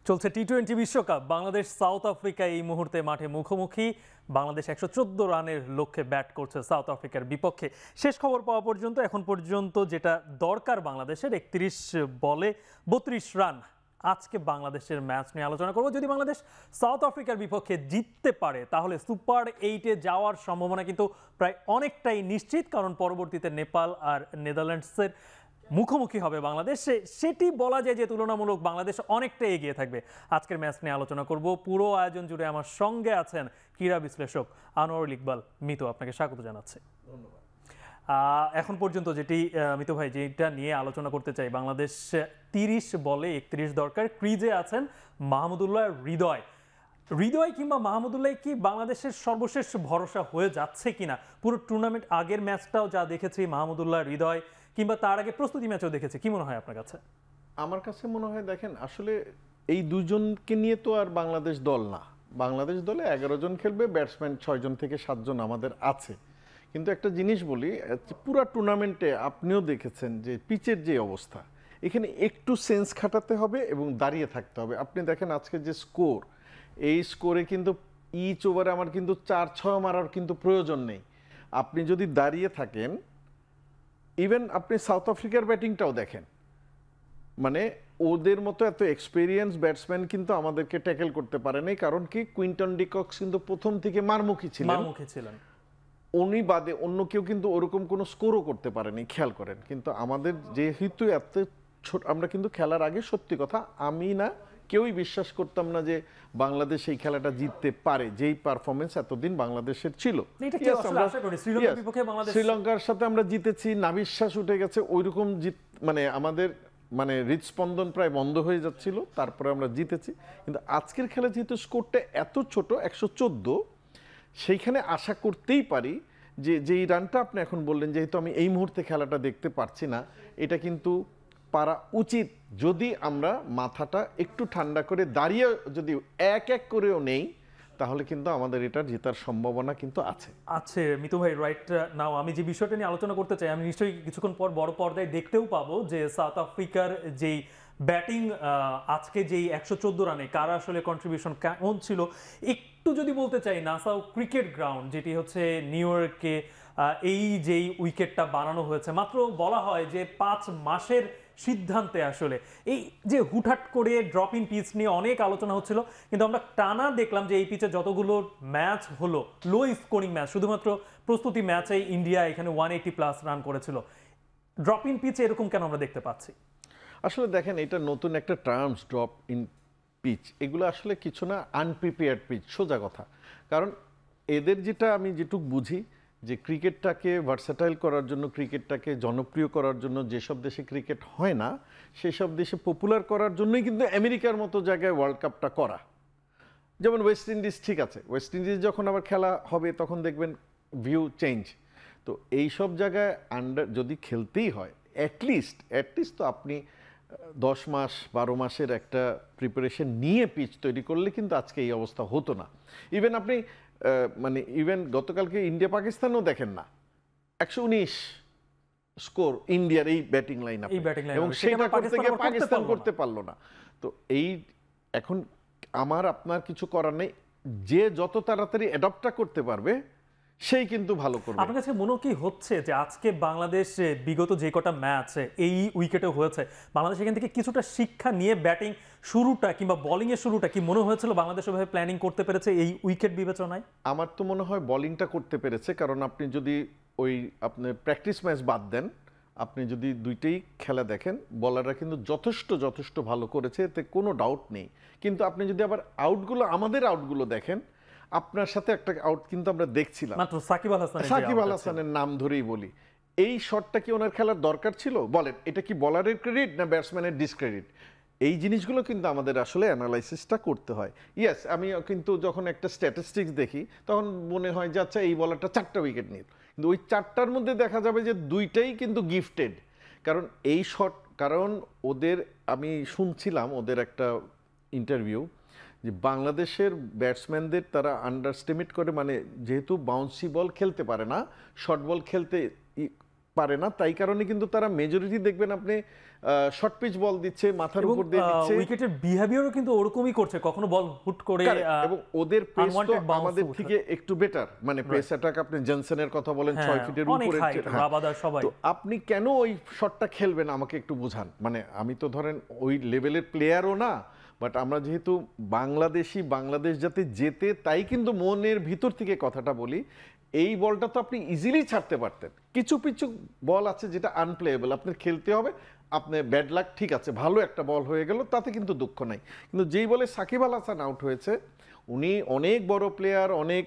চলছে টি-20 বিশ্বকাপ। Bangladesh south Africa এই মুহূর্তে মাঠে মুখোমুখি। বাংলাদেশ 114 রানের লক্ষ্যে ব্যাট করছে সাউথ আফ্রিকার বিপক্ষে। শেষ খবর পাওয়া পর্যন্ত এখন পর্যন্ত যেটা দরকার বাংলাদেশের 31 বলে 32 রান। আজকে বাংলাদেশের ম্যাচ নিয়ে আলোচনা করব। যদি বাংলাদেশ সাউথ আফ্রিকার বিপক্ষে জিততে পারে তাহলে সুপার 8-এ যাওয়ার সম্ভাবনা কিন্তু প্রায় অনেকটাই নিশ্চিত, কারণ পরবর্তীতে নেপাল আর নেদারল্যান্ডসের মুখোমুখি হবে বাংলাদেশ। সেটি বলা যায় যে তুলনামূলক বাংলাদেশ অনেকটা এগিয়ে থাকবে। আজকের ম্যাচ নিয়ে আলোচনা করব। পুরো আয়োজন জুড়ে আমার সঙ্গে আছেন ক্রীড়া বিশ্লেষক আনোয়ারুল ইকবাল। মিতু, আপনাকে স্বাগত জানাচ্ছি। ধন্যবাদ। এখন পর্যন্ত যেটি মিতু ভাই যেটা নিয়ে আলোচনা করতে চাই, বাংলাদেশ 30 বলে 31 দরকার। ক্রিজে আছেন মাহমুদুল্লাহ হৃদয় কিংবা মাহমুদুল্লাহ কি বাংলাদেশের সর্বশেষ ভরসা হয়ে যাচ্ছে কিনা? পুরো টুর্নামেন্ট আগের ম্যাচটাও যা দেখেছি মাহমুদুল্লাহ হৃদয়, কিংবা তার আগে প্রস্তুতি ম্যাচও দেখেছি, কি মনে হয় আপনার কাছে? আমার কাছে মনে হয়, দেখেন, আসলে এই দুজনকে নিয়ে তো আর বাংলাদেশ দল না। বাংলাদেশ দলে 11 জন খেলবে, ব্যাটসম্যান 6 জন থেকে 7 জন আমাদের আছে। কিন্তু একটা জিনিস বলি, পুরো টুর্নামেন্টে আপনিও দেখেছেন যে পিচের যে অবস্থা, এখানে একটু সেন্স খাটাতে হবে এবং দাঁড়িয়ে থাকতে হবে। আপনি দেখেন আজকে যে স্কোর, এই স্কোরে কিন্তু ইচ ওভারে আমার কিন্তু 4-6 মারার কিন্তু প্রয়োজন নেই। আপনি যদি দাঁড়িয়ে থাকেন, ইভেন আপনি সাউথ আফ্রিকার ব্যাটিংটাও দেখেন, মানে ওদের মতো এত এক্সপেরিয়েন্স ব্যাটসম্যান কিন্তু আমাদেরকে ট্যাকেল করতে পারেনি। কারণ কি, কুইন্টন ডিকক্স কিন্তু প্রথম থেকে মারমুখী ছিলেন। উনি বাদে অন্য কেউ কিন্তু ওরকম কোনো স্কোরও করতে পারেনি, খেয়াল করেন। কিন্তু আমাদের যেহেতু এত ছোট, আমরা কিন্তু খেলার আগে সত্যি কথা আমি না কেউই বিশ্বাস করতাম না যে বাংলাদেশ এই খেলাটা জিততে পারে, যেই পারফরমেন্স এতদিন বাংলাদেশের ছিল। শ্রীলঙ্কার সাথে আমরা জিতেছি, নাভিশ্বাস উঠে গেছে, ওইরকম মানে আমাদের মানে হৃদস্পন্দন প্রায় বন্ধ হয়ে যাচ্ছিল, তারপরে আমরা জিতেছি। কিন্তু আজকের খেলা যেহেতু স্কোরটা এত ছোট 114, সেইখানে আশা করতেই পারি যে যেই রানটা আপনি এখন বললেন, যেহেতু আমি এই মুহূর্তে খেলাটা দেখতে পারছি না, এটা কিন্তু পারা উচিত যদি আমরা মাথাটা একটু ঠান্ডা করে দাঁড়িয়ে যদি এক এক করেও নেই, তাহলে কিন্তু আমাদের এটা জেতার সম্ভাবনা কিন্তু আছে। মিতু ভাই, রাইট নাও আমি যে বিষয়টা নিয়ে আলোচনা করতে চাই, আমি নিশ্চয়ই কিছুক্ষণ পর বড় পর্দায় দেখতেও পাবো যে সাউথ আফ্রিকার যেই ব্যাটিং আজকে যেই 114 রানে কারা আসলে কন্ট্রিবিউশন কেমন ছিল। একটু যদি বলতে চাই, নাসাউ ক্রিকেট গ্রাউন্ড যেটি হচ্ছে নিউ ইয়র্কে, এই যেই উইকেটটা বানানো হয়েছে, মাত্র বলা হয় যে 5 মাসের সিদ্ধান্তে আসলে এই যে হুটহাট করে ড্রপ ইন পিচ নিয়ে অনেক আলোচনা হচ্ছিল, কিন্তু আমরা টানা দেখলাম যে এই পিচে যতগুলো ম্যাচ হলো লো স্কোরিং ম্যাচ, শুধুমাত্র প্রস্তুতি ম্যাচে ইন্ডিয়া এখানে 180+ রান করেছিল। ড্রপ ইন পিচে এরকম কেন আমরা দেখতে পাচ্ছি? আসলে দেখেন, এটা নতুন একটা টার্মস, ড্রপ ইন পিচ। এগুলো আসলে কিছু না, আনপ্রিপেয়ার্ড পিচ, সোজা কথা। কারণ এদের যেটা আমি যেটুক বুঝি, যে ক্রিকেটটাকে ভার্সাটাইল করার জন্য, ক্রিকেটটাকে জনপ্রিয় করার জন্য, যেসব দেশে ক্রিকেট হয় না সেই সব দেশে পপুলার করার জন্যই কিন্তু আমেরিকার মতো জায়গায় ওয়ার্ল্ড কাপটা করা। যেমন ওয়েস্ট ইন্ডিজ, ঠিক আছে, ওয়েস্ট ইন্ডিজ যখন আবার খেলা হবে তখন দেখবেন ভিউ চেঞ্জ। তো এই সব জায়গায় যদি খেলতেই হয়, অ্যাটলিস্ট তো আপনি 10 মাস 12 মাসের একটা প্রিপারেশন নিয়ে পিচ তৈরি করলে কিন্তু আজকে এই অবস্থা হতো না। ইভেন আপনি মানে ইভেন গতকালকে ইন্ডিয়া পাকিস্তানও দেখেন না, 119 স্কোর ইন্ডিয়ার এই ব্যাটিং লাইন, এবং সেটা করতে গিয়ে পাকিস্তান করতে পারলো না। তো এই এখন আমার আপনার কিছু করার নেই, যে যত তাড়াতাড়ি অ্যাডপ্টটা করতে পারবে সেই কিন্তু ভালো করবে। আপনার কাছে মনে কি হচ্ছে যে আজকে বাংলাদেশ বিগত যে কটা ম্যাচ এই উইকেটে হয়েছে, বাংলাদেশ এখান থেকে কিছুটা শিক্ষা নিয়ে ব্যাটিং শুরুটা কিংবা বোলিং এর শুরুটা কি মনে হয়েছিল বাংলাদেশ ওইভাবে প্ল্যানিং করতে পেরেছে এই উইকেট বিবেচনায়? আমার তো মনে হয় বোলিংটা করতে পেরেছে, কারণ আপনি যদি ওই আপনার প্র্যাকটিস ম্যাচ বাদ দেন, আপনি যদি দুইটাই খেলা দেখেন, বলাররা কিন্তু যথেষ্ট ভালো করেছে, এতে কোনো ডাউট নেই। কিন্তু আপনি যদি আবার আমাদের আউটগুলো দেখেন, আপনার সাথে একটা আউট কিন্তু আমরা দেখছিলাম, মাত্র সাকিব আল হাসানের নাম ধরেই বলি, এই শটটা কি ওনার খেলার দরকার ছিল? বলেন, এটা কি বলারের ক্রেডিট না ব্যাটসম্যানের ডিসক্রেডিট? এই জিনিসগুলো কিন্তু আমাদের আসলে অ্যানালাইসিসটা করতে হয়। ইয়েস, আমি কিন্তু যখন একটা স্ট্যাটিস্টিক্স দেখি তখন মনে হয় যে আচ্ছা এই বলারটা 4টা উইকেট নিল, কিন্তু ওই 4টার মধ্যে দেখা যাবে যে 2টাই কিন্তু গিফটেড। কারণ এই শট, কারণ ওদের, আমি শুনছিলাম ওদের একটা ইন্টারভিউ, যে বাংলাদেশের ব্যাটসম্যানদের তারা আন্ডারস্টিমেট করে, মানে যেহেতু বাউন্সি বল খেলতে পারে না, শর্ট বল খেলতে পারে না, তাই কারণে কিন্তু তারা মেজরিটি দেখবেন আপনি শর্ট পিচ বল দিচ্ছে, মাথার এবং উপর দিয়ে দিচ্ছে, উইকেটের বিহেভিয়ারও কিন্তু ওরকমই করছে, কখনো বল হুট করে এবং ওদের পেস তো unwanted bounce আমাদের উঠে। থেকে একটু বেটার, মানে পেস অ্যাটাক আপনি জনসনের কথা বলেন 6 ফিটের অনেক উপরে, হাইট, রাবাদা সবাই। তো আপনি কেন ওই শটটা খেলবেন আমাকে একটু বোঝান। মানে আমি তো ধরেন ওই লেভেলের প্লেয়ারও না, বাট আমরা যেহেতু বাংলাদেশ যাতে জেতে, তাই কিন্তু মনের ভিতর থেকে কথাটা বলি, এই বলটা তো আপনি ইজিলি ছাড়তে পারতেন। কিছু কিছু বল আছে যেটা আনপ্লেয়েবল, আপনার খেলতে হবে, আপনি ব্যাড লাক, ঠিক আছে, ভালো একটা বল হয়ে গেল, তাতে কিন্তু দুঃখ নাই। কিন্তু যেই বলে সাকিব আল হাসান আউট হয়েছে, উনি অনেক বড় প্লেয়ার, অনেক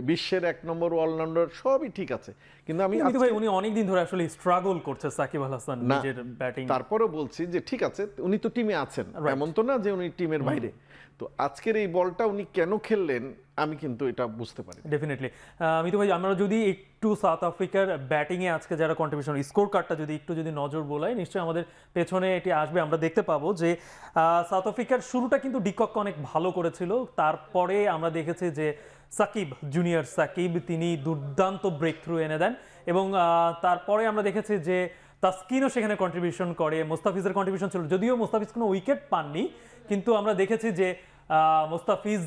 বিশ্বের 1 নম্বর অলরাউন্ডার, সবই ঠিক আছে, কিন্তু আমি কিন্তু ভাই উনি অনেকদিন ধরে আসলে স্ট্রাগল করছে সাকিব আল হাসান না, নিজের ব্যাটিং। তারপরেও বলছি যে ঠিক আছে, উনি তো টিমে আছেন, এমন তো না যে উনি টিমের বাইরে। তো আজকের এই বলটা উনি কেন খেললেন আমি কিন্তু এটা বুঝতে পারি। ডেফিনেটলি আমি তো ভাই, আমরা যদি একটু সাউথ আফ্রিকার ব্যাটিংয়ে আজকে যারা কন্ট্রিবিউশন, স্কোর কার্ডটা যদি নজর বোলাই, নিশ্চয়ই আমাদের পেছনে এটি আসবে। আমরা দেখতে পাবো যে সাউথ আফ্রিকার শুরুটা কিন্তু ডিকক অনেক ভালো করেছিল, তারপরে আমরা দেখেছি যে জুনিয়র সাকিব তিনি দুর্দান্ত ব্রেক থ্রু এনে দেন, এবং তারপরে আমরা দেখেছি যে তাসকিনও সেখানে কন্ট্রিবিউশন করে, মোস্তাফিজের কন্ট্রিবিউশন ছিল, যদিও মোস্তাফিজ কোনো উইকেট পাননি, কিন্তু আমরা দেখেছি যে মোস্তাফিজ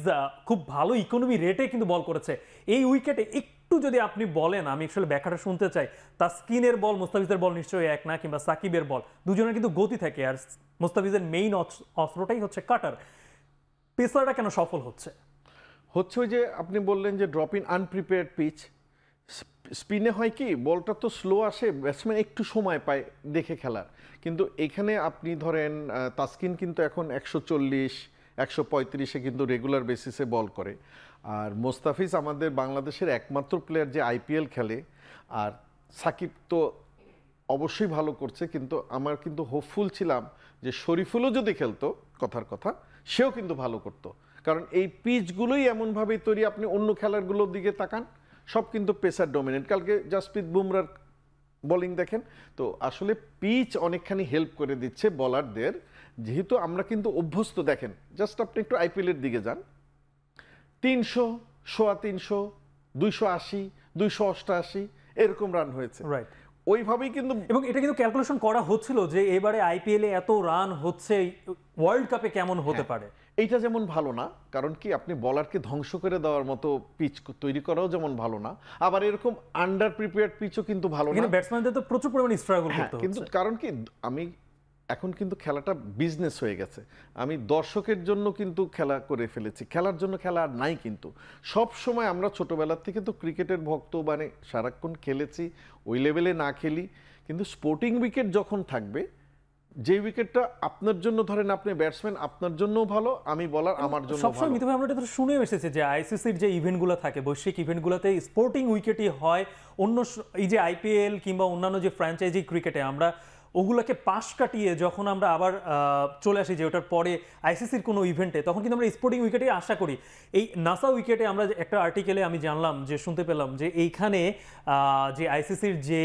খুব ভালো ইকোনমি রেটে কিন্তু বল করেছে। এই উইকেটে একটু যদি আপনি বলেন, আমি আসলে ব্যাখ্যাটা শুনতে চাই, তাসকিনের বল মোস্তাফিজের বল নিশ্চয়ই এক না, কিংবা সাকিবের বল, দুজনের কিন্তু গতি থাকে, আর মোস্তাফিজের মেইন অস্ত্রটাই হচ্ছে কাটার। পেসারটা কেন সফল হচ্ছে ওই যে আপনি বললেন যে ড্রপ ইন আনপ্রিপেয়ার্ড পিচ, স্পিনে হয় কি বলটা তো স্লো আসে, ব্যাটসম্যান একটু সময় পায় দেখে খেলার, কিন্তু এখানে আপনি ধরেন তাসকিন কিন্তু এখন 140 135-এ কিন্তু রেগুলার বেসিসে বল করে, আর মোস্তাফিজ আমাদের বাংলাদেশের একমাত্র প্লেয়ার যে আইপিএল খেলে, আর সাকিব তো অবশ্যই ভালো করছে, কিন্তু আমার কিন্তু হোপফুল ছিলাম যে শরীফুলও যদি খেলতো, কথার কথা, সেও কিন্তু ভালো করতো, কারণ এই পিচগুলোই এমনভাবেই তৈরি, আপনি অন্য খেলাগুলোর দিকে তাকান, সব কিন্তু পেসার ডমিনেন্ট। কালকে জাসপ্রীত বুমরার বোলিং দেখেন, তো আসলে পিচ অনেকখানি হেল্প করে দিচ্ছে বোলারদের, যেহেতু আমরা কিন্তু অভ্যস্ত। দেখেন জাস্ট আপনি একটু আইপিএলের দিকে যান, 300, 350, 280, 288 এরকম রান হয়েছে, রাইট? ওইভাবেই কিন্তু, এবং এটা কিন্তু ক্যালকুলেশন করা হচ্ছিল যে এবারে আইপিএলে এত রান হচ্ছে, ওয়ার্ল্ড কাপে কেমন হতে পারে। এইটা যেমন ভালো না, কারণ কি আপনি বলারকে ধ্বংস করে দেওয়ার মতো পিচ তৈরি করাও যেমন ভালো না, আবার এরকম আন্ডার প্রিপেয়ার্ড পিচও কিন্তু ভালো না। এখানে ব্যাটসম্যানদের তো প্রচুর পরিমাণে স্ট্রাগল করতে কিন্তু হচ্ছে। কারণ কি আমি এখন কিন্তু খেলাটা বিজনেস হয়ে গেছে, আমি দর্শকের জন্য কিন্তু খেলা করে ফেলেছি, খেলার জন্য খেলা আর নাই। কিন্তু সব সময় আমরা ছোটবেলার থেকে তো ক্রিকেটের ভক্ত, মানে সারাক্ষণ খেলেছি, ওই লেভেলে না খেলি, কিন্তু স্পোর্টিং উইকেট যখন থাকবে, যে উইকেটটা আপনার জন্য, ধরেন আপনি ব্যাটসম্যান, আপনার জন্যও ভালো, আমি বলার আমার জন্য সবসময় ভালো। মিতভাবে আমরা এটা শুনে এসেছি যে আইসিসির যে ইভেন্টগুলো থাকে, বৈশ্বিক ইভেন্টগুলোতে স্পোর্টিং উইকেটই হয়। অন্য এই যে আইপিএল কিংবা অন্যান্য যে ফ্র্যাঞ্চাইজি ক্রিকেটে আমরা ওগুলোকে পাশ কাটিয়ে যখন আমরা আবার চলে আসি যে ওটার পরে আইসিসির কোনো ইভেন্টে, তখন কিন্তু আমরা স্পোর্টিং উইকেটে আশা করি। এই নাসা উইকেটে আমরা একটা আর্টিকেলে আমি জানলাম, যে শুনতে পেলাম যে এইখানে যে আইসিসির যে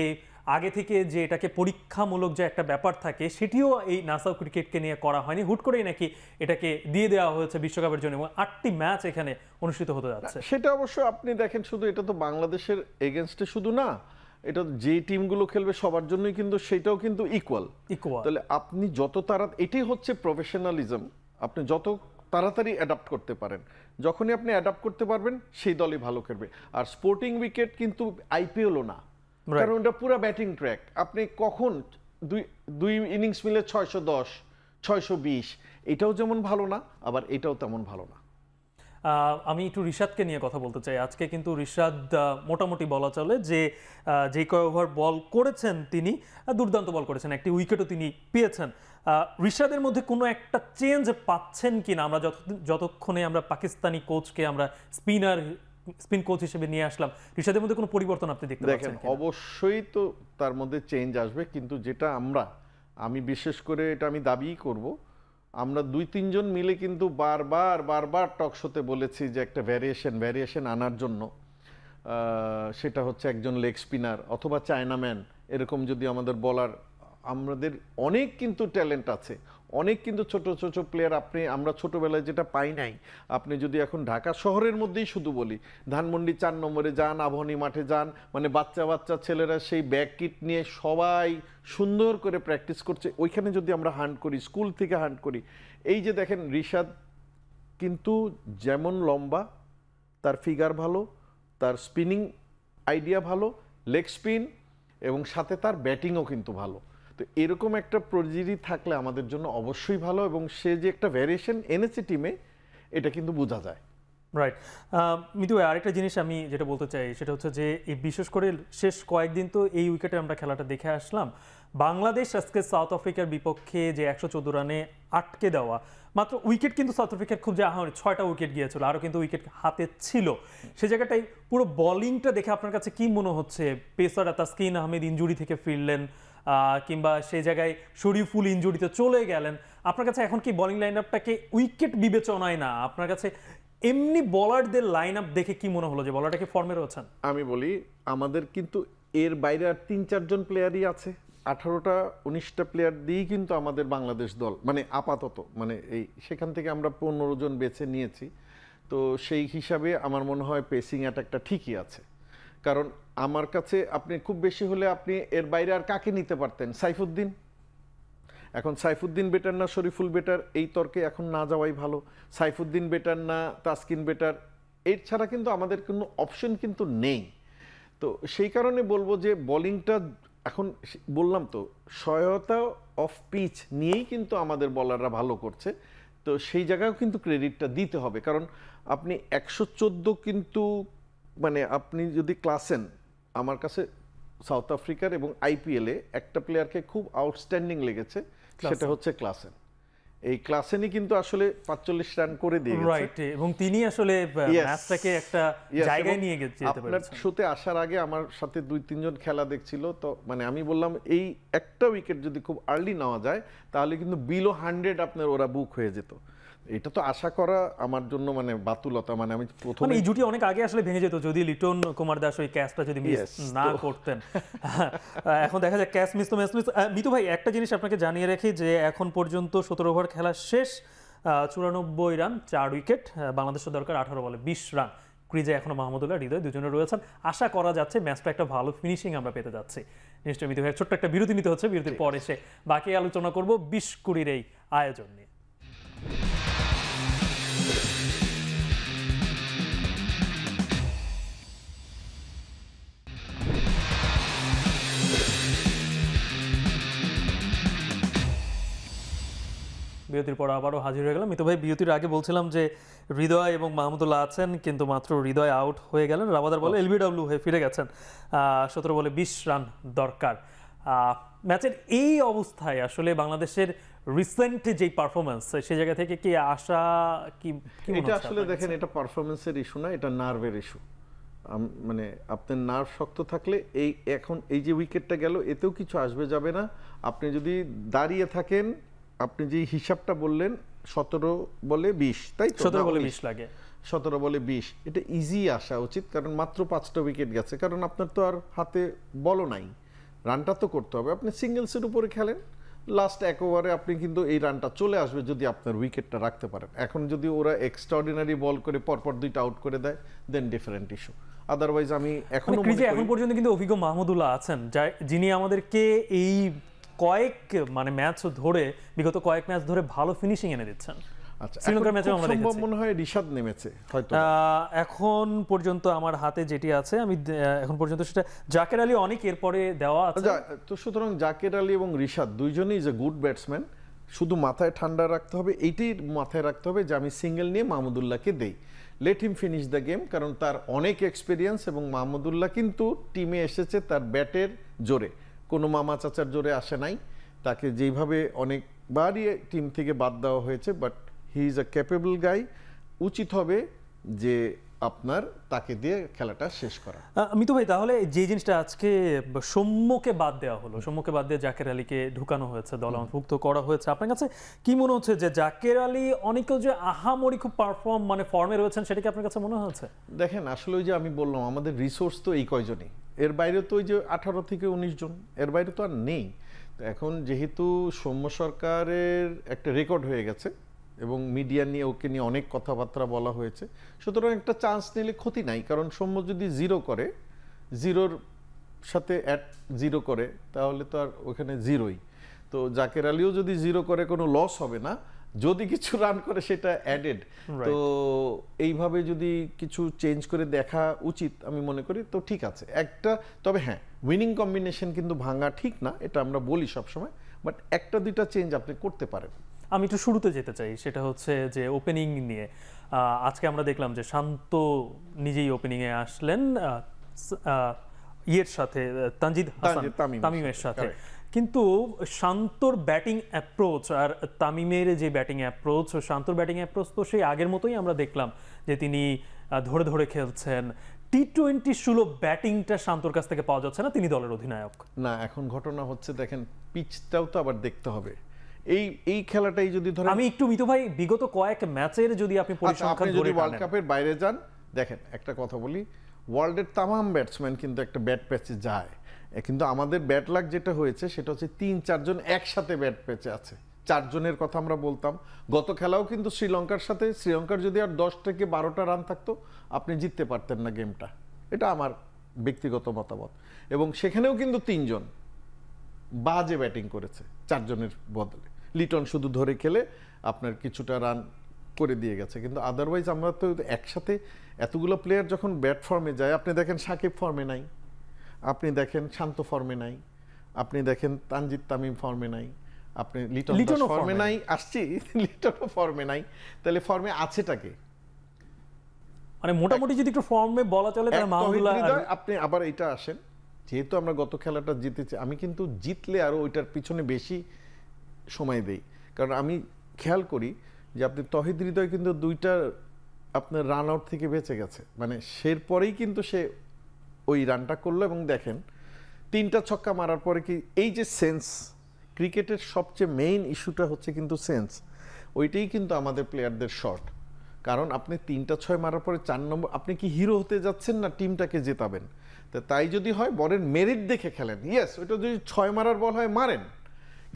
আগে থেকে যে এটাকে পরীক্ষামূলক যে একটা ব্যাপার থাকে, সেটিও এই নাসাউ ক্রিকেটকে নিয়ে করা হয়নি, হুট করেই নাকি এটাকে দিয়ে দেওয়া হয়েছে বিশ্বকাপের জন্য, এবং 8টি ম্যাচ এখানে অনুষ্ঠিত হতে যাচ্ছে। সেটা অবশ্য আপনি দেখেন, শুধু এটা তো বাংলাদেশের এগেনস্টে শুধু না, এটা যে টিমগুলো খেলবে সবার জন্যই কিন্তু সেটাও কিন্তু ইকুয়াল। তাহলে আপনি যত এটাই হচ্ছে প্রফেশনালিজম, আপনি যত তাড়াতাড়ি অ্যাডাপ্ট করতে পারেন, যখনই আপনি অ্যাডাপ্ট করতে পারবেন সেই দলই ভালো খেলবে। আর স্পোর্টিং উইকেট কিন্তু আইপিএলও না, কারণ ওটা পুরো ব্যাটিং ট্র্যাক, আপনি কখন দুই ইনিংস মিলে 610, 620, এটাও যেমন ভালো না, আবার এটাও তেমন ভালো না। আমি একটু রিশাদকে নিয়ে কথা বলতে চাই। আজকে কিন্তু রিশাদ মোটামুটি বলা চলে যে যে কয় ওভার বল করেছেন তিনি দুর্দান্ত বল করেছেন, একটি উইকেটও তিনি পেয়েছেন। রিশাদের মধ্যে কোনো একটা চেঞ্জ পাচ্ছেন কিনা, আমরা যতক্ষণে আমরা পাকিস্তানি কোচকে আমরা স্পিন কোচ হিসেবে নিয়ে আসলাম, রিশাদের মধ্যে কোনো পরিবর্তন আপনি দেখতে পাচ্ছেন? অবশ্যই তো তার মধ্যে চেঞ্জ আসবে, কিন্তু যেটা আমি বিশেষ করে এটা আমি দাবিই করব, আমরা 2-3 জন মিলে কিন্তু বারবার টক শোতে বলেছি যে একটা ভ্যারিয়েশন আনার জন্য, সেটা হচ্ছে একজন লেগ স্পিনার অথবা চায়নাম্যান, এরকম যদি আমাদের বলার আমাদের অনেক কিন্তু ট্যালেন্ট আছে, অনেক কিন্তু ছোট ছোট প্লেয়ার আমরা ছোটবেলায় যেটা পাই নাই। আপনি যদি এখন ঢাকা শহরের মধ্যেই শুধু বলি, ধানমন্ডি ৪ নম্বরে যান, আবাহনী মাঠে যান, মানে বাচ্চা বাচ্চা ছেলেরা সেই ব্যাগ কিট নিয়ে সবাই সুন্দর করে প্র্যাকটিস করছে। ওইখানে যদি আমরা হান্ট করি, স্কুল থেকে হান্ট করি, এই যে দেখেন রিশাদ কিন্তু যেমন লম্বা, তার ফিগার ভালো, তার স্পিনিং আইডিয়া ভালো, লেগ স্পিন, এবং সাথে তার ব্যাটিংও কিন্তু ভালো। তো এরকম একটা প্রজিরি থাকলে আমাদের জন্য অবশ্যই ভালো, এবং সে যে একটা ভ্যারিয়েশন এনেছে টিমে, এটা কিন্তু বোঝা যায়। রাইট। মিতু ভাই, আরেকটা জিনিস আমি যেটা বলতে চাই সেটা হচ্ছে যে এই বিশেষ করে শেষ কয়েকদিন তো এই উইকেটে আমরা খেলাটা দেখে আসলাম। বাংলাদেশ আজকে সাউথ আফ্রিকার বিপক্ষে যে 114 রানে আটকে দেওয়া, মাত্র উইকেট কিন্তু সাউথ আফ্রিকার খুব যে 6টা উইকেট গিয়েছিল, আরও কিন্তু উইকেট হাতে ছিল। সে জায়গাটাই পুরো বোলিংটা দেখে আপনার কাছে কি মনে হচ্ছে? পেসার তাসকিন আহমেদ ইনজুরি থেকে ফিরলেন, কিংবা সেই জায়গায় শরীফুল ইনজুরিতে চলে গেলেন, আপনার কাছে এখন কি বোলিং লাইন আপটাকে উইকেট বিবেচনায় না, আপনার কাছে এমনি বলারদের লাইন আপ দেখে কি মনে হলো যে বলারটা কি ফর্মে রয়েছেন? আমি বলি, আমাদের কিন্তু এর বাইরে আর ৩-৪ জন প্লেয়ারই আছে। 18টা 19টা প্লেয়ার দিয়েই কিন্তু আমাদের বাংলাদেশ দল, মানে আপাতত, মানে এই সেখান থেকে আমরা 15 জন বেছে নিয়েছি। তো সেই হিসাবে আমার মনে হয় পেসিং অ্যাটাকটা ঠিকই আছে। কারণ আমার কাছে আপনি খুব বেশি হলে আপনি এর বাইরে আর কাকে নিতে পারতেন? সাইফুদ্দিন। এখন সাইফুদ্দিন বেটার না শরীফুল বেটার, এই তর্কে এখন না যাওয়াই ভালো। সাইফুদ্দিন বেটার না তাসকিন বেটার, এর ছাড়া কিন্তু আমাদের কোনো অপশন কিন্তু নেই। তো সেই কারণে বলবো যে বোলিংটা এখন বললাম তো, সহায়তা অফ পিচ নিয়েই কিন্তু আমাদের বলাররা ভালো করছে। তো সেই জায়গায়ও কিন্তু ক্রেডিটটা দিতে হবে, কারণ আপনি 114 কিন্তু, মানে আপনি যদি ক্লাসেন, আমার কাছে সাউথ আফ্রিকার এবং আইপিএলে একটা প্লেয়ারকে খুব আউটস্ট্যান্ডিং লেগেছে, সেটা হচ্ছে ক্লাসেন। এই ক্লাসেনই কিন্তু আসলে 45 রান করে দিয়ে গেছে। রাইট, এবং তিনি আসলে ম্যাচটাকে একটা জায়গায় নিয়ে যেতে আপনার পেরেছেন। শোতে আসার আগে আমার সাথে 2-3 জন খেলা দেখছিল, তো মানে আমি বললাম এই একটা উইকেট যদি খুব আর্লি নেওয়া যায় তাহলে কিন্তু বিলো 100 আপনার ওরা বুক হয়ে যেত। এটা তো আশা করা আমার জন্য মানে বাতুলতা। মানে আমি প্রথমে এই জুটি অনেক আগে আসলে ভেঙে যেত যদি লিটন কুমার দাস ওই ক্যাচটা যদি মিস না করতেন। এখন দেখা যায় ক্যাচ মিস তো ম্যাচ মিস। মিতু ভাই, একটা জিনিস আপনাকে জানিয়ে রাখি যে এখন পর্যন্ত 17 ওভার খেলা শেষ, 94 রান, 4 উইকেট। বাংলাদেশের দরকার 18 বলে 20 রান। ক্রিজে এখনো মাহমুদুল্লাহ, হৃদয় দুজনে রয়েছেন। আশা করা যাচ্ছে ম্যাচটা একটা ভালো ফিনিশিং আমরা পেতে যাচ্ছি। নিশ্চয়ই মিতু ভাই, ছোট্ট একটা বিরতি নিতে হচ্ছে, বিরতির পর এসে বাকি আলোচনা করব 20-20 এই আয়োজন নিয়ে। বিরতির পর আবারও হাজির হয়ে গেলাম। মিতু ভাই, বিরতির আগে বলছিলাম যে হৃদয় এবং মাহমুদুল্লাহ আছেন, কিন্তু মাত্র হৃদয় আউট হয়ে গেলেন। রাবাদার বলে এলবিডব্লিউ হয়ে ফিরে গেছেন। 17 বলে 20 রান দরকার। ম্যাচের এই অবস্থায় আসলে বাংলাদেশের রিসেন্ট যেই পারফরমেন্স, সেই জায়গা থেকে কি আশা কি এটা আসলে দেখেন, এটা পারফরমেন্সের ইস্যু না, এটা নার্ভের ইস্যু। মানে আপনার নার্ভ শক্ত থাকলে এখন এই যে উইকেটটা গেল, এতেও কিছু আসবে যাবে না। আপনি যদি দাঁড়িয়ে থাকেন, আপনি যে হিসাবটা বললেন 17 বলে 20, তাই তো? 17 বলে 20 লাগে, 17 বলে 20, এটা ইজি আসা উচিত, কারণ মাত্র 5টা উইকেট গেছে। কারণ আপনার তো আর হাতে বলও নাই, রানটা তো করতে হবে। আপনি সিঙ্গেলসের উপরে খেলেন, লাস্ট 1 ওভারে আপনি কিন্তু এই রানটা চলে আসবে যদি আপনার উইকেটটা রাখতে পারেন। এখন যদি ওরা এক্সট্রাঅর্ডিনারি বল করে পরপর 2টা আউট করে দেয়, দেন ডিফারেন্ট ইস্যু। আদারওয়াইজ আমি এখনো ক্রিজে এখন পর্যন্ত কিন্তু অভিজ্ঞ মাহমুদুল্লাহ আছেন, যিনি আমাদেরকে এই ম্যাচ ধরে, বিগত কয়েক ম্যাচ ধরে ভালো ফিনিশিং এনে দিচ্ছেন। আচ্ছা, শ্রীলঙ্কার ম্যাচে আমরা সম্ভব দেখেছি। মনে হয় রিশাদ নেমেছে হয়তো। এখন পর্যন্ত আমার হাতে যেটি আছে, আমি এখন পর্যন্ত সেটা জাকের আলী অনেক এরপরে দেওয়া আছে। তো সুতরাং জাকের আলী এবং রিশাদ দুইজনই ইজ এ গুড ব্যাটসম্যান। শুধু মাথায় ঠান্ডা রাখতে হবে, এইটাই মাথায় রাখতে হবে যে আমি সিঙ্গেল নিয়ে মাহমুদুল্লাহকে দেই, let him finish the game. কারণ তার অনেক এক্সপিরিয়েন্স, এবং মাহমুদুল্লাহ কিন্তু টিমে এসেছে তার ব্যাটের জোরে, কোনো মামা চাচার জোরে আসে নাই। তাকে যেইভাবে অনেকবারই টিম থেকে বাদ দেওয়া হয়েছে, but he is a capable guy. উচিত হবে যে আপনার তাকে দিয়ে খেলাটা শেষ করা। মিতু ভাই, তাহলে যে জিনিসটা আজকে সৌম্যকে বাদ দেওয়া হলো, সৌম্যকে বাদ দিয়ে জাকের আলীকে ঢুকানো হয়েছে, দলে অন্তর্ভুক্ত করা হয়েছে, আপনার কাছে কি মনে হচ্ছে যে জাকের আলী অনেকেও যে আহামরি খুব ফর্মে রয়েছেন, সেটা কি আপনার কাছে মনে হচ্ছে? দেখেন, আসলে ওই যে আমি বললাম, আমাদের রিসোর্স তো এই কয়জনই, এর বাইরে তো ওই যে 18 থেকে 19 জন, এর বাইরে তো আর নেই। তো এখন যেহেতু সৌম্য সরকারের একটা রেকর্ড হয়ে গেছে এবং মিডিয়া নিয়ে ওকে নিয়ে অনেক কথাবার্তা বলা হয়েছে, সুতরাং একটা চান্স নিলে ক্ষতি নাই। কারণ সৌম্য যদি জিরো করে, জিরোর সাথে অ্যাট জিরো করে, তাহলে তো আর ওখানে জিরোই। তো জাকের আলীও যদি জিরো করে কোনো লস হবে না, যদি কিছু রান করে সেটা অ্যাডেড। তো এইভাবে যদি কিছু চেঞ্জ করে দেখা উচিত আমি মনে করি, তো ঠিক আছে একটা। তবে হ্যাঁ, উইনিং কম্বিনেশন কিন্তু ভাঙা ঠিক না, এটা আমরা বলি সবসময়, বাট একটা দুইটা চেঞ্জ আপনি করতে পারেন। আমি একটু শুরুতে যেতে চাই, সেটা হচ্ছে যে ওপেনিং নিয়ে। আজকে আমরা দেখলাম যে শান্ত নিজেই ওপেনিংয়ে আসলেন ইয়ের সাথে, তানজিদ হাসান তামিমের সাথে। কিন্তু শান্তর ব্যাটিং অ্যাপ্রোচ আর তামিমের যে ব্যাটিং অ্যাপ্রোচ, শান্তর ব্যাটিং অ্যাপ্রোচ তো সেই আগের মতোই আমরা দেখলাম যে তিনি ধরে ধরে খেলছেন। টি-20 সুলভ ব্যাটিংটা শান্তর কাছ থেকে পাওয়া যাচ্ছে না, তিনি দলের অধিনায়ক না। এখন ঘটনা হচ্ছে দেখেন, পিচটাও তো আবার দেখতে হবে। এই খেলাটাই যদি ধরেন, আমি একটু মিতু ভাই বিগত কয়েক ম্যাচের যদি আপনি পরিসংখ্যান ধরে ওয়ার্ল্ড কাপের বাইরে যান, দেখেন একটা কথা বলি, ওয়ার্ল্ডের তামাম ব্যাটসম্যান কিন্তু একটা ব্যাট প্যাচে যায়, কিন্তু আমাদের ব্যাট লাক যেটা হয়েছে সেটা হচ্ছে 3-4 জন একসাথে ব্যাট প্যাচে আছে। 4 জনের কথা আমরা বলতাম। গত খেলাও কিন্তু শ্রীলঙ্কার সাথে, শ্রীলঙ্কার যদি আর 10 থেকে 12টা রান থাকতো, আপনি জিততে পারতেন না গেমটা। এটা আমার ব্যক্তিগত মতামত। এবং সেখানেও কিন্তু 3 জন বাজে ব্যাটিং করেছে 4 জনের বদলে। লিটন শুধু ধরে খেলে আপনার কিছুটা রান করে দিয়ে গেছে, কিন্তু আদারওয়াইজ আমরা তো একসাথে এতগুলো প্লেয়ার যখন ব্যাট ফর্মে যায়, আপনি দেখেন সাকিব ফর্মে নাই, আপনি দেখেন শান্ত ফর্মে নাই, আপনি দেখেন তানজিদ তামিম ফর্মে নাই, আপনি লিটন ফর্মে নাই, আসছি লিটনও ফর্মে নাই, তাহলে ফর্মে আছেটাকে? মানে মোটামুটি যদি একটু ফর্মে বলা চলে তাহলে মাহমুদুল্লাহ। আপনি আবার এটা আসেন, যেহেতু আমরা গত খেলাটা জিতেছি, আমি কিন্তু জিতলে আরো ওইটার পিছনে বেশি সময় দেই। কারণ আমি খেয়াল করি যে আপনি তহিদ হৃদয় কিন্তু 2টা আপনার রান আউট থেকে বেঁচে গেছে, মানে সের পরেই কিন্তু সে ওই রানটা করলো। এবং দেখেন 3টা ছক্কা মারার পরে কি, এই যে সেন্স, ক্রিকেটের সবচেয়ে মেইন ইস্যুটা হচ্ছে কিন্তু সেন্স, ওইটাই কিন্তু আমাদের প্লেয়ারদের শর্ট। কারণ আপনি 3টা 6 মারার পরে 4 নম্বর, আপনি কি হিরো হতে যাচ্ছেন না টিমটাকে জেতাবেন? তো তাই যদি হয় বলের মেরিট দেখে খেলেন, ইয়েস, ওইটা যদি 6 মারার বল হয় মারেন,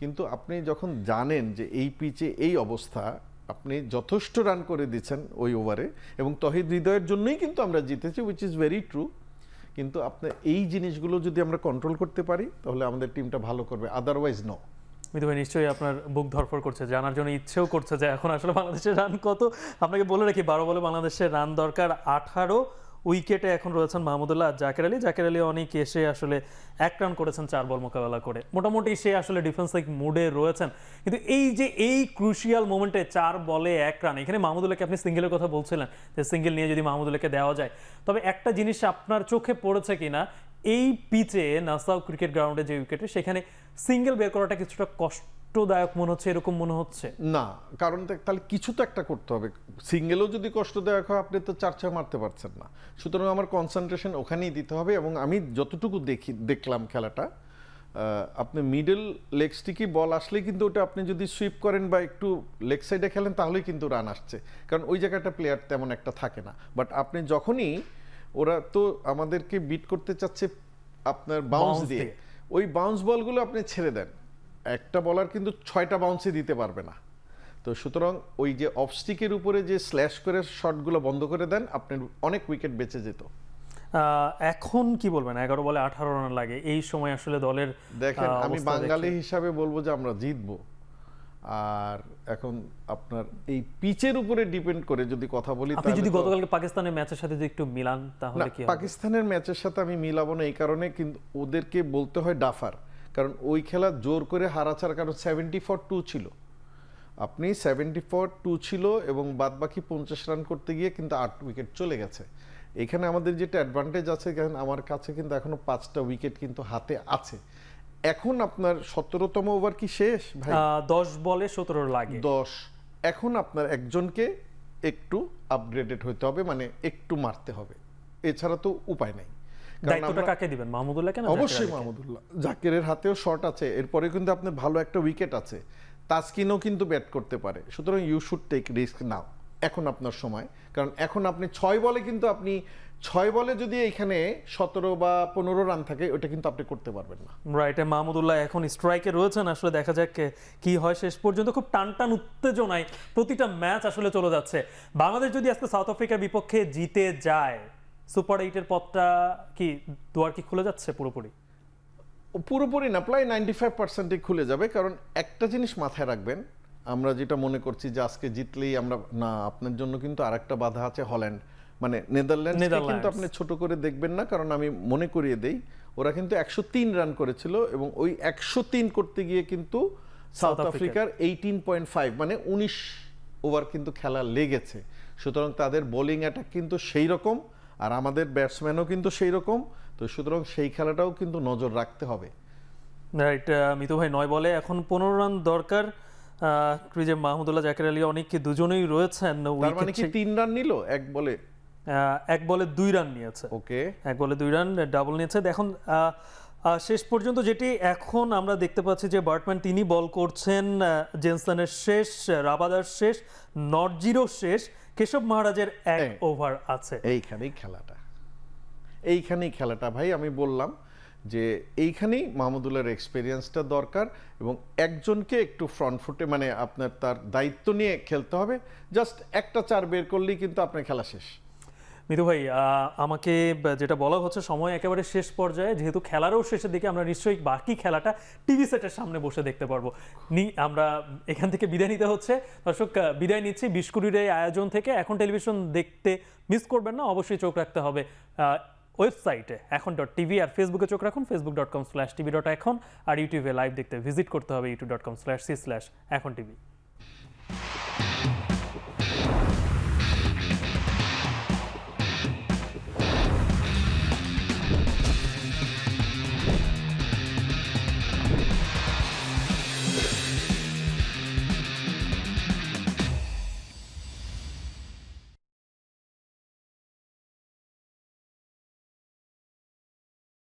কিন্তু আপনি যখন জানেন যে এই পিচে এই অবস্থা, আপনি যথেষ্ট রান করে দিচ্ছেন ওই ওভারে, এবং তহিদ হৃদয়ের জন্যই কিন্তু আমরা জিতেছি, উইচ ইজ ভেরি ট্রু। কিন্তু আপনার এই জিনিসগুলো যদি আমরা কন্ট্রোল করতে পারি, তাহলে আমাদের টিমটা ভালো করবে, আদারওয়াইজ নো। মিতু ভাই নিশ্চয়ই আপনার বুক ধরফর করছে, জানার জন্য ইচ্ছেও করছে যে এখন আসলে বাংলাদেশের রান কত। আপনাকে বলে রাখি, 12 বলে বাংলাদেশের রান দরকার 18। উইকেটে এখন রয়েছেন মাহমুদুল্লাহ আর জাকের আলী। জাকের আলী অনেক এসে আসলে 1 রান করেছেন 4 বল মোকাবেলা করে, মোটামুটি সে আসলে ডিফেন্সিভ মুডে রয়েছেন। কিন্তু এই যে এই ক্রুশিয়াল মোমেন্টে 4 বলে 1 রান, এখানে মাহমুদুল্লাহকে আপনি সিঙ্গেলের কথা বলছিলেন যে সিঙ্গেল নিয়ে যদি মাহমুদুল্লাহকে দেওয়া যায়, তবে একটা জিনিস আপনার চোখে পড়েছে কিনা, এই পিচে নাসাউ ক্রিকেট গ্রাউন্ডে যে উইকেটে, সেখানে সিঙ্গেল বের করাটা কিছুটা কষ্টদায়ক মনে হচ্ছে, এরকম মনে হচ্ছে না? কারণ তাহলে কিছু তো একটা করতে হবে। সিঙ্গেলও যদি কষ্টদায়ক হয়, আপনি তো 4-6 মারতে পারছেন না। সুতরাং আমার কনসেন্ট্রেশন ওখানেই দিতে হবে। এবং আমি যতটুকু দেখলাম খেলাটা, আপনি মিডল লেগ স্টিকি বল আসলে কিন্তু ওটা আপনি যদি সুইপ করেন বা একটু লেগ সাইডে খেলেন, তাহলেই কিন্তু রান আসছে, কারণ ওই জায়গাটা প্লেয়ার তেমন একটা থাকে না। বাট আপনি যখনই, ওরা তো আমাদেরকে বিট করতে চাচ্ছে আপনার বাউন্স দিয়ে, ওই বাউন্স বলগুলো আপনি ছেড়ে দেন, একটা বলার কিন্তু 6টা বাউন্সই দিতে পারবে না। তো সুতরাং ওই যে অফস্টিকের উপরে যে স্ল্যাশ করে শটগুলো বন্ধ করে দেন, আপনার অনেক উইকেট বেঁচে যেত। এখন কি বলবেন, 11 বলে 18 রান লাগে, এই সময় আসলে দলের দেখেন, আমি বাঙালি হিসাবে বলবো যে আমরা জিতবো। আর এখন আপনার এই পিচের উপরে ডিপেন্ড করে যদি কথা বলি, আপনি যদি গতকালকে পাকিস্তানের ম্যাচের সাথে যদি একটু মিলান, তাহলে কি হবে? পাকিস্তানের ম্যাচের সাথে আমি মিলাবো না, এই কারণে কিন্তু ওদেরকে বলতে হয় ডাফার, কারণ ওই খেলা জোর করে হারা ছাড়া, কারণ 74-2 ছিল, আপনি 74-2 ছিল এবং বাদ বাকি 50 রান করতে গিয়ে কিন্তু 8 উইকেট চলে গেছে। এখানে আমাদের যেটা অ্যাডভান্টেজ আছে, কারণ আমার কাছে কিন্তু এখনো 5টা উইকেট কিন্তু হাতে আছে। এখন আপনার 17তম ওভার কি শেষ ভাই? 10 বলে 17 লাগে 10। এখন আপনার একজনকে একটু আপগ্রেডেড হতে হবে, মানে একটু মারতে হবে, এছাড়া তো উপায় নাই। দায়িত্বটা কাকে দিবেন, মাহমুদুল্লাহকে না? অবশ্যই মাহমুদুল্লাহ। জাকেরের হাতেও শট আছে, এরপরে কিন্তু আপনার ভালো একটা উইকেট আছে, তাসকিনও কিন্তু ব্যাট করতে পারে। সুতরাং ইউ শুড টেক রিস্ক নাও, এখন আপনার সময়। কারণ এখন আপনি 6 বলে কিন্তু আপনি 6 বলে যদি এখানে 17 বা 15 রান থাকে ওটা কিন্তু আপনি করতে পারবেন না। রাইট, মাহমুদুল্লাহ এখন স্ট্রাইকে রয়েছেন, আসলে দেখা যাক কি হয় শেষ পর্যন্ত। খুব টান টান উত্তেজনায় প্রতিটা ম্যাচ আসলে চলে যাচ্ছে। বাংলাদেশ যদি আজকে সাউথ আফ্রিকার বিপক্ষে জিতে যায়, সুপার 8-এর পথটা কি, দুয়ার কি খুলে যাচ্ছে পুরোপুরি? পুরোপুরি না, প্রায় 95% খুলে যাবে। কারণ একটা জিনিস মাথায় রাখবেন, আমরা যেটা মনে করছি যে আজকে জিতলেই আমরা, না, আপনার জন্য কিন্তু আরেকটা বাধা আছে, হল্যান্ড মানে নেদারল্যান্ডস কিন্তু আপনি ছোট করে দেখবেন না। কারণ আমি মনে করিয়ে দেই, ওরা কিন্তু 103 রান করেছিল এবং ওই 103 করতে গিয়ে কিন্তু সাউথ আফ্রিকার 18.5 মানে 19 ওভার কিন্তু খেলা লেগেছে। সুতরাং তাদের বোলিং অ্যাটাক কিন্তু সেই রকম, আর আমাদের ব্যাটসম্যানও কিন্তু সেই রকম। তো সুতরাং সেই খেলাটাও কিন্তু নজর রাখতে হবে। রাইট, মিতু ভাই 9 বলে এখন 15 রান দরকার। ক্রিজে মাহমুদুল্লাহ, জাকের আলী, অনেকে দুজনেই রয়েছেন। তার মানে কি 3 রান নিল এক বলে? 1 বলে 2 রান নিয়েছে। ওকে, 1 বলে 2 রান ডাবল নিয়েছে। এখন শেষ পর্যন্ত যেটি এখন আমরা দেখতে পাচ্ছি যে বার্টম্যান তিনি বল করছেন, জেনসনের শেষ, রাবাদার শেষ, নটজিরো শেষ, কেশব মহারাজের 1 ওভার আছে। এইখানেই খেলাটা ভাই, আমি বললাম যে এইখানেই মাহমুদুল্লাহর এক্সপেরিয়েন্সটা দরকার এবং একজনকে একটু ফ্রন্ট ফুটে মানে আপনার তার দায়িত্ব নিয়ে খেলতে হবে। জাস্ট একটা 4 বের করলেই কিন্তু আপনার খেলা শেষ। মিতু ভাই, আমাকে যেটা বলা হচ্ছে সময় একেবারে শেষ পর্যায়ে, যেহেতু খেলারও শেষের দিকে, আমরা নিশ্চয়ই বাকি খেলাটা টিভি সেটের সামনে বসে দেখতে পারবো। আমরা এখান থেকে বিদায় নিতে হচ্ছে। দর্শক, বিদায় নিচ্ছি বিস্কুটের এই আয়োজন থেকে। এখন টেলিভিশন দেখতে মিস করবেন না, অবশ্যই চোখ রাখতে হবে ওয়েবসাইটে এখন.টিভি, আর ফেসবুকে চোখ রাখুন facebook.com/tv.এখন, আর ইউটিউবে লাইভ দেখতে ভিজিট করতে হবে youtube.com/c/এখন টিভি।